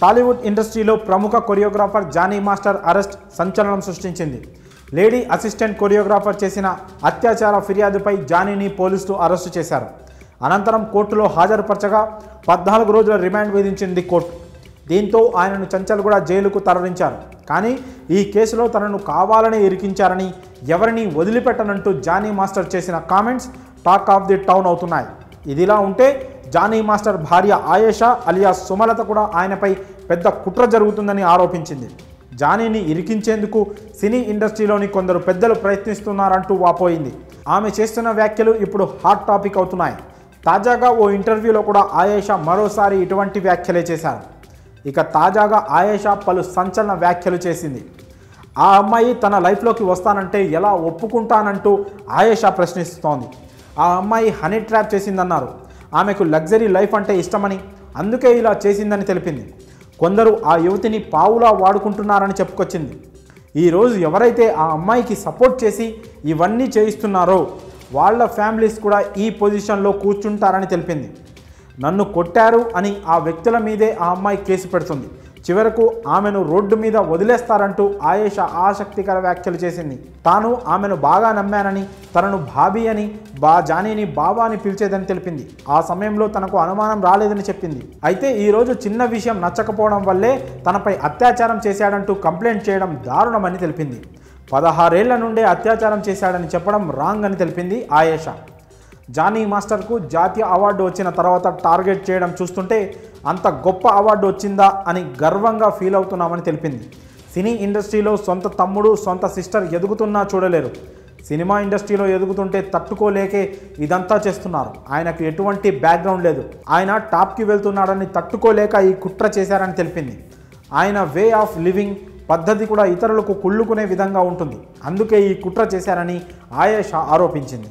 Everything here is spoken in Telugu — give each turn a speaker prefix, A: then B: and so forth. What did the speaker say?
A: టాలీవుడ్ ఇండస్ట్రీలో ప్రముఖ కొరియోగ్రాఫర్ జానీ మాస్టర్ అరెస్ట్ సంచలనం సృష్టించింది. లేడీ అసిస్టెంట్ కొరియోగ్రాఫర్ చేసిన అత్యాచార ఫిర్యాదుపై జానీని పోలీసులు అరెస్టు చేశారు. అనంతరం కోర్టులో హాజరుపరచగా 14 రోజుల రిమాండ్ విధించింది కోర్టు. దీంతో ఆయనను చంచల్గూడ జైలుకు తరలించారు. కానీ ఈ కేసులో తనను కావాలనే ఇరికించారని, ఎవరిని వదిలిపెట్టనంటూ జానీ మాస్టర్ చేసిన comments talk of the town అవుతున్నాయి. ఇదిలా ఉంటే జానీ మాస్టర్ భార్య ఆయేషా అలియాస్ సుమలత కూడా ఆయనపై పెద్ద కుట్ర జరుగుతుందని ఆరోపించింది. జానీని ఇరికించేందుకు సినీ ఇండస్ట్రీలోని కొందరు పెద్దలు ప్రయత్నిస్తున్నారంటూ వాపోయింది. ఆమె చేస్తున్న వ్యాఖ్యలు ఇప్పుడు హాట్ టాపిక్ అవుతున్నాయి. తాజాగా ఓ ఇంటర్వ్యూలో కూడా ఆయేషా మరోసారి ఇటువంటి వ్యాఖ్యలే చేశారు. ఇక తాజాగా ఆయేషా పలు సంచలన వ్యాఖ్యలు చేసింది. ఆ అమ్మాయి తన లైఫ్లోకి వస్తానంటే ఎలా ఒప్పుకుంటానంటూ ఆయేషా ప్రశ్నిస్తోంది. ఆ అమ్మాయి హనీ ట్రాప్ చేసిందన్నారు. ఆమెకు లగ్జరీ లైఫ్ అంటే ఇష్టమని, అందుకే ఇలా చేసిందని తెలిపింది. కొందరు ఆ యువతిని పావులా వాడుకుంటున్నారని చెప్పుకొచ్చింది. ఈరోజు ఎవరైతే ఆ అమ్మాయికి సపోర్ట్ చేసి ఇవన్నీ చేయిస్తున్నారో వాళ్ళ ఫ్యామిలీస్ కూడా ఈ పొజిషన్లో కూర్చుంటారని తెలిపింది. నన్ను కొట్టారు అని ఆ వ్యక్తుల మీదే ఆ అమ్మాయి కేసు పెడుతుంది. చివరకు ఆమెను రోడ్డు మీద వదిలేస్తారంటూ ఆయేషా ఆసక్తికర వ్యాఖ్యలు చేసింది. తాను ఆమెను బాగా నమ్మానని, తనను భాబీ అని, జానీని బాబా అని పిలిచేదని తెలిపింది. ఆ సమయంలో తనకు అనుమానం రాలేదని చెప్పింది. అయితే ఈరోజు చిన్న విషయం నచ్చకపోవడం వల్లే తనపై అత్యాచారం చేశాడంటూ కంప్లైంట్ చేయడం దారుణమని తెలిపింది. 16 ఏళ్ల నుండే అత్యాచారం చేశాడని చెప్పడం రాంగ్ అని తెలిపింది ఆయేషా. జానీ మాస్టర్కు జాతీయ అవార్డు వచ్చిన తర్వాత టార్గెట్ చేయడం చూస్తుంటే అంత గొప్ప అవార్డు వచ్చిందా అని గర్వంగా ఫీల్ అవుతున్నామని తెలిపింది. సినీ ఇండస్ట్రీలో సొంత తమ్ముడు, సొంత సిస్టర్ ఎదుగుతున్నా చూడలేరు. సినిమా ఇండస్ట్రీలో ఎదుగుతుంటే తట్టుకోలేకే ఇదంతా చేస్తున్నారు. ఆయనకు ఎటువంటి బ్యాక్గ్రౌండ్ లేదు. ఆయన టాప్కి వెళ్తున్నాడని తట్టుకోలేక ఈ కుట్ర చేశారని తెలిపింది. ఆయన వే ఆఫ్ లివింగ్ పద్ధతి కూడా ఇతరులకు కుళ్ళుకునే విధంగా ఉంటుంది. అందుకే ఈ కుట్ర చేశారని ఆయేషా ఆరోపించింది.